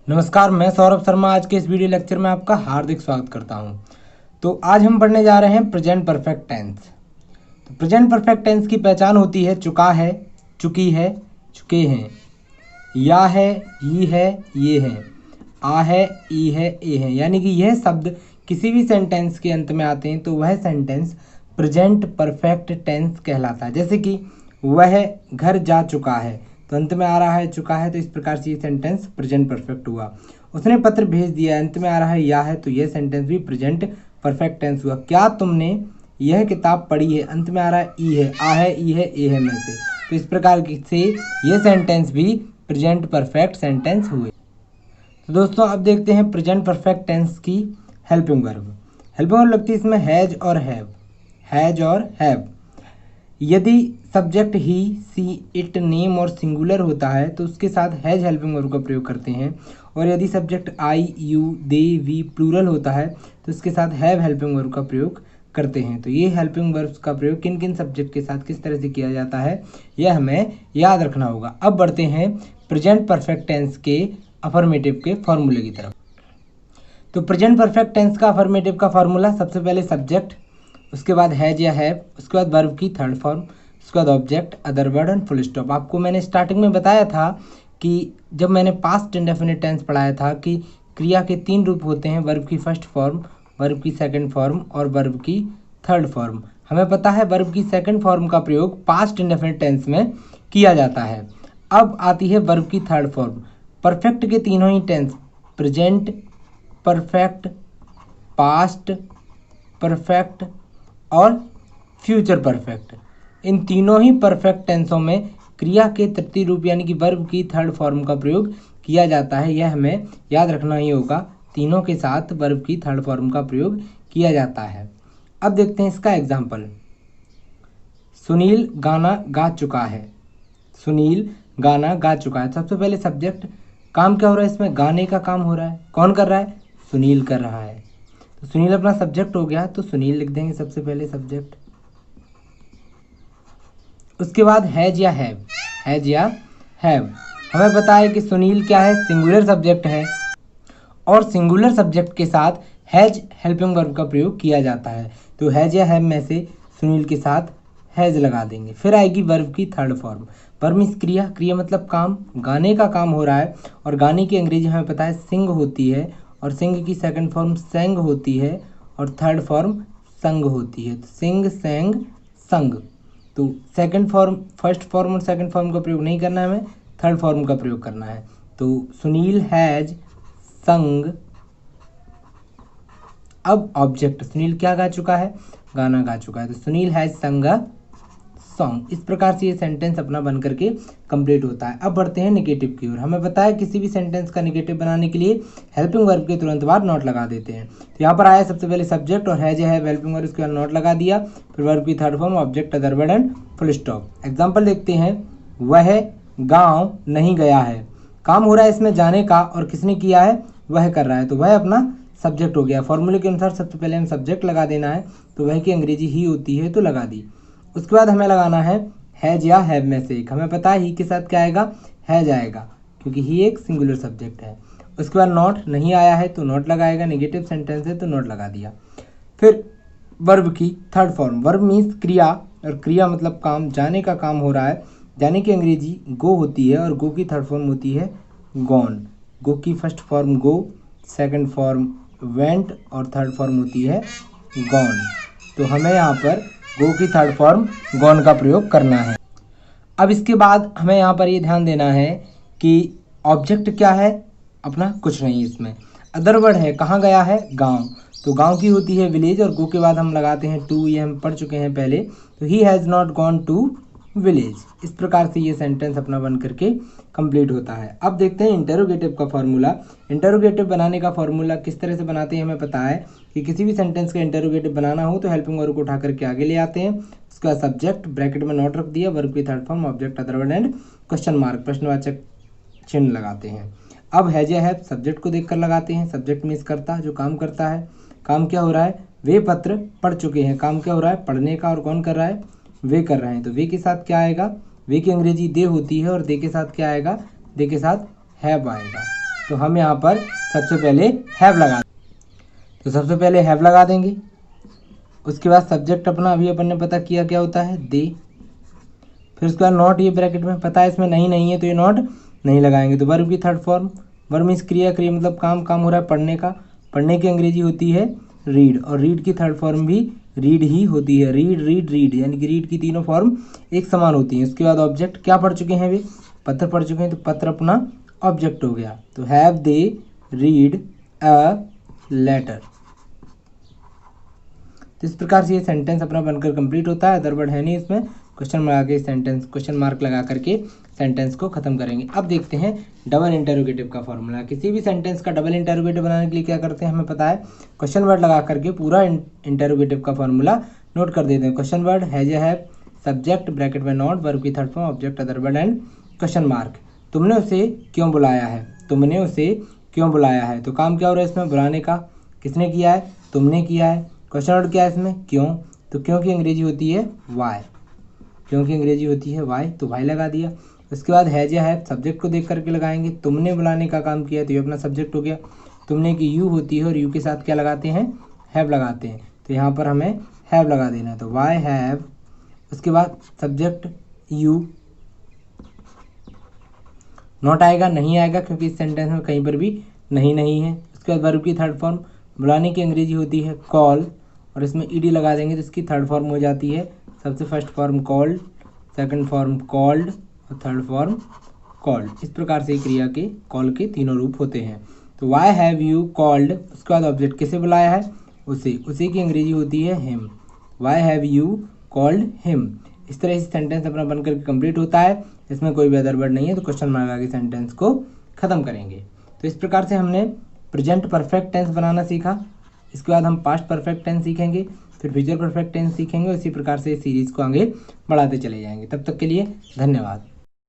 नमस्कार, मैं सौरभ शर्मा। आज के इस वीडियो लेक्चर में आपका हार्दिक स्वागत करता हूं। तो आज हम पढ़ने जा रहे हैं प्रेजेंट परफेक्ट टेंस। तो प्रेजेंट परफेक्ट टेंस की पहचान होती है चुका है, चुकी है, चुके हैं, या है, ही है, ये है, आ है, ई है, ए है। यानी कि यह शब्द किसी भी सेंटेंस के अंत में आते हैं तो वह सेंटेंस प्रेजेंट परफेक्ट टेंस कहलाता है। जैसे कि वह घर जा चुका है, तो अंत में आ रहा है चुका है, तो इस प्रकार से ये सेंटेंस प्रेजेंट परफेक्ट हुआ। उसने पत्र भेज दिया, अंत में आ रहा है या है, तो यह सेंटेंस भी प्रेजेंट परफेक्ट टेंस हुआ। क्या तुमने यह किताब पढ़ी है, अंत में आ रहा है ई है, आ है, ई है, ए है में से, तो इस प्रकार से ये सेंटेंस भी प्रेजेंट परफेक्ट सेंटेंस हुए। तो दोस्तों अब देखते हैं प्रेजेंट परफेक्ट टेंस की हेल्पिंग वर्ब। हेल्पिंग वर्ब लगती है इसमें हैज और हैव। हैज और हैव। यदि subject he, she, it, name और सिंगुलर होता है तो उसके साथ हैज हेल्पिंग वर्ब का प्रयोग करते हैं। और यदि subject I, you, they, we plural होता है तो उसके साथ हैव हेल्पिंग वर्ब का प्रयोग करते हैं। तो ये हेल्पिंग वर्ब्स का प्रयोग किन किन सब्जेक्ट के साथ किस तरह से किया जाता है यह हमें याद रखना होगा। अब बढ़ते हैं प्रेजेंट परफेक्ट टेंस के अफर्मेटिव के फॉर्मूले की तरफ। तो प्रेजेंट परफेक्ट टेंस का अफर्मेटिव का फॉर्मूला, सबसे पहले सब्जेक्ट, उसके बाद हैज या हैव, उसके बाद वर्ब की थर्ड फॉर्म, उसके बाद object, other word and full stop. आपको मैंने स्टार्टिंग में बताया था कि जब मैंने पास्ट इंडेफिनिट टेंस पढ़ाया था कि क्रिया के 3 रूप होते हैं, वर्ब की फर्स्ट फॉर्म, वर्ब की सेकंड फॉर्म और वर्ब की थर्ड फॉर्म। हमें पता है वर्ब की सेकंड फॉर्म का प्रयोग पास्ट इंडेफिनिट टेंस में किया जाता है। अब आती है वर्ब की थर्ड फॉर्म। परफेक्ट के तीनों ही tense, present perfect, past perfect और फ्यूचर परफेक्ट, इन तीनों ही परफेक्ट टेंसों में क्रिया के तृतीय रूप यानी कि वर्ब की थर्ड फॉर्म का प्रयोग किया जाता है। यह हमें याद रखना ही होगा, तीनों के साथ वर्ब की थर्ड फॉर्म का प्रयोग किया जाता है। अब देखते हैं इसका एग्जाम्पल। सुनील गाना गा चुका है। सुनील गाना गा चुका है। सबसे पहले सब्जेक्ट, काम क्या हो रहा है इसमें, गाने का काम हो रहा है। कौन कर रहा है, सुनील कर रहा है। तो सुनील अपना सब्जेक्ट हो गया, तो सुनील लिख देंगे सबसे पहले सब्जेक्ट। उसके बाद हैज या हैव। हैज या हैव, हमें पता है कि सुनील क्या है, सिंगुलर सब्जेक्ट है और सिंगुलर सब्जेक्ट के साथ हैज हेल्पिंग वर्ब का प्रयोग किया जाता है। तो हैज या हैव में से सुनील के साथ हैज लगा देंगे। फिर आएगी वर्ब की थर्ड फॉर्म। वर्ब मीन्स क्रिया, क्रिया मतलब काम, गाने का काम हो रहा है और गाने की अंग्रेजी हमें पता है सिंग होती है और सिंग की सेकंड फॉर्म सेंग होती है और थर्ड फॉर्म संग होती है। तो सिंग, सेंग, संग। तो सेकंड फॉर्म, फर्स्ट फॉर्म और सेकंड फॉर्म का प्रयोग नहीं करना है, हमें थर्ड फॉर्म का प्रयोग करना है। तो सुनील हैज संग। अब ऑब्जेक्ट, सुनील क्या गा चुका है, गाना गा चुका है, तो सुनील हैज संग अ सॉन्ग। इस प्रकार से ये सेंटेंस अपना बन करके कंप्लीट होता है। अब बढ़ते हैं नेगेटिव की ओर। हमें पता है किसी भी सेंटेंस का नेगेटिव बनाने के लिए हेल्पिंग वर्ब के तुरंत बाद नॉट लगा देते हैं। तो यहाँ पर आया सबसे पहले सब्जेक्ट और हैज है हेल्पिंग वर्ब, उसके बाद नॉट लगा दिया, फिर वर्ब की third form, object, other word and full stop. Example देखते हैं। वह गाँव नहीं गया है। काम हो रहा है इसमें जाने का और किसने किया है, वह कर रहा है, तो वह अपना सब्जेक्ट हो गया। फॉर्मूले के अनुसार सबसे पहले हम सब्जेक्ट लगा देना है, तो वह की अंग्रेजी ही होती है तो लगा दी। उसके बाद हमें लगाना है हैज या हैव में से एक। हमें पता है ही के साथ क्या आएगा, हैज आएगा, क्योंकि ही एक सिंगुलर सब्जेक्ट है। उसके बाद नॉट, नहीं आया है तो नॉट लगाएगा, नेगेटिव सेंटेंस है तो नॉट लगा दिया। फिर वर्ब की थर्ड फॉर्म। वर्ब मीन्स क्रिया और क्रिया मतलब काम, जाने का काम हो रहा है। जाने की अंग्रेजी गो होती है और गो की थर्ड फॉर्म होती है गॉन। गो की फर्स्ट फॉर्म गो, सेकंड फॉर्म वेंट और थर्ड फॉर्म होती है गॉन। तो हमें यहाँ पर गो की थर्ड फॉर्म गॉन का प्रयोग करना है। अब इसके बाद हमें यहाँ पर ये ध्यान देना है कि ऑब्जेक्ट क्या है अपना, कुछ नहीं इसमें। अदर वर्ड है, कहाँ गया है, गांव, तो गांव की होती है विलेज और गो के बाद हम लगाते हैं टू, ये हम पढ़ चुके हैं पहले। तो he has not gone to village. इस प्रकार से ये सेंटेंस अपना बन करके कंप्लीट होता है। अब देखते हैं इंटरोगेटिव का फॉर्मूला। इंटरोगेटिव बनाने का फॉर्मूला किस तरह से बनाते हैं, हमें पता है कि किसी भी सेंटेंस का इंटरोगेटिव बनाना हो तो हेल्पिंग वर्ब को उठा करके आगे ले आते हैं। उसके बाद सब्जेक्ट, ब्रैकेट में नॉट रख दिया, वर्ब की third form, object, other word and question mark, प्रश्नवाचक चिन्ह लगाते हैं। अब हैज या हैव सब्जेक्ट को देखकर लगाते हैं। सब्जेक्ट मीन्स करता, जो काम करता है। काम क्या हो रहा है, वे पत्र पढ़ चुके हैं। काम क्या हो रहा है, पढ़ने का, और कौन कर रहा है, वे कर रहे हैं। तो वे के साथ क्या आएगा, वे की अंग्रेजी दे होती है और दे के साथ क्या आएगा, दे के साथ हैव आएगा। तो हम यहाँ पर सबसे पहले हैव लगा, तो सबसे पहले हैव लगा देंगे। उसके बाद सब्जेक्ट अपना अभी अपन ने पता किया क्या होता है, दे। फिर उसके बाद नॉट, ये ब्रैकेट में पता है इसमें नहीं है तो ये नॉट नहीं लगाएंगे। तो वर्ब की थर्ड फॉर्म, वर्ब मीन्स क्रिया, क्रिया मतलब काम हो रहा है पढ़ने का, पढ़ने की अंग्रेजी होती है रीड, और रीड की थर्ड फॉर्म भी रीड ही होती है, रीड, यानी कि रीड की तीनों फॉर्म एक समान होती हैं। उसके बाद ऑब्जेक्ट क्या पढ़ चुके हैं वे, पत्र पढ़ चुके हैं, तो पत्र अपना ऑब्जेक्ट हो गया। तो have they read a letter. तो इस प्रकार से ये सेंटेंस अपना बनकर कंप्लीट होता है। अदर वर्ड है नहीं इसमें, क्वेश्चन लगा के सेंटेंस, क्वेश्चन मार्क लगा करके सेंटेंस को खत्म करेंगे। अब देखते हैं डबल इंटरोगेटिव का फॉर्मूला। किसी भी सेंटेंस का डबल इंटरोगेटिव बनाने के लिए क्या करते हैं हमें पता है, क्वेश्चन वर्ड लगा करके पूरा इंटरोगेटिव का फॉर्मूला नोट कर देते हैं। Question word has A have, subject bracket में नॉट, वर्ब की third form object other word and question mark. तुमने उसे क्यों बुलाया है, तुमने उसे क्यों बुलाया है, तो काम क्या हो रहा है इसमें, बुलाने का। किसने किया है, तुमने किया है। क्वेश्चन वर्ड क्या है इसमें, क्यों, तो क्यों की अंग्रेजी होती है वाई, क्यों की अंग्रेजी होती है वाई, तो वाई लगा दिया। उसके बाद हैज या हैव, सब्जेक्ट को देख करके लगाएंगे। तुमने बुलाने का काम किया तो ये अपना सब्जेक्ट हो गया। तुमने की यू होती है और यू के साथ क्या लगाते हैं, हैव लगाते हैं, तो यहाँ पर हमें हैव लगा देना है, तो वाई हैव। उसके बाद सब्जेक्ट यू, नॉट आएगा, नहीं आएगा क्योंकि इस सेंटेंस में कहीं पर भी नहीं है। उसके बाद वर्ब की थर्ड फॉर्म, बुलाने की अंग्रेजी होती है कॉल, और इसमें ईडी लगा देंगे तो इसकी थर्ड फॉर्म हो जाती है, सबसे first form called, second form called और थर्ड फॉर्म कॉल्ड। इस प्रकार से क्रिया के कॉल के तीनों रूप होते हैं। तो वाई हैव यू कॉल्ड, उसके बाद ऑब्जेक्ट किसे बुलाया है, उसे की अंग्रेजी होती है him, why have you called him. इस तरह से सेंटेंस अपना बनकर कंप्लीट होता है। इसमें कोई भी अदर वर्ड नहीं है तो क्वेश्चन मार्क आगे सेंटेंस को खत्म करेंगे। तो इस प्रकार से हमने प्रेजेंट परफेक्ट टेंस बनाना सीखा। इसके बाद हम पास्ट परफेक्ट टेंस सीखेंगे, फिर फ्यूचर परफेक्ट टेंस सीखेंगे। इसी प्रकार से सीरीज को आगे बढ़ाते चले जाएंगे। तब तक के लिए धन्यवाद।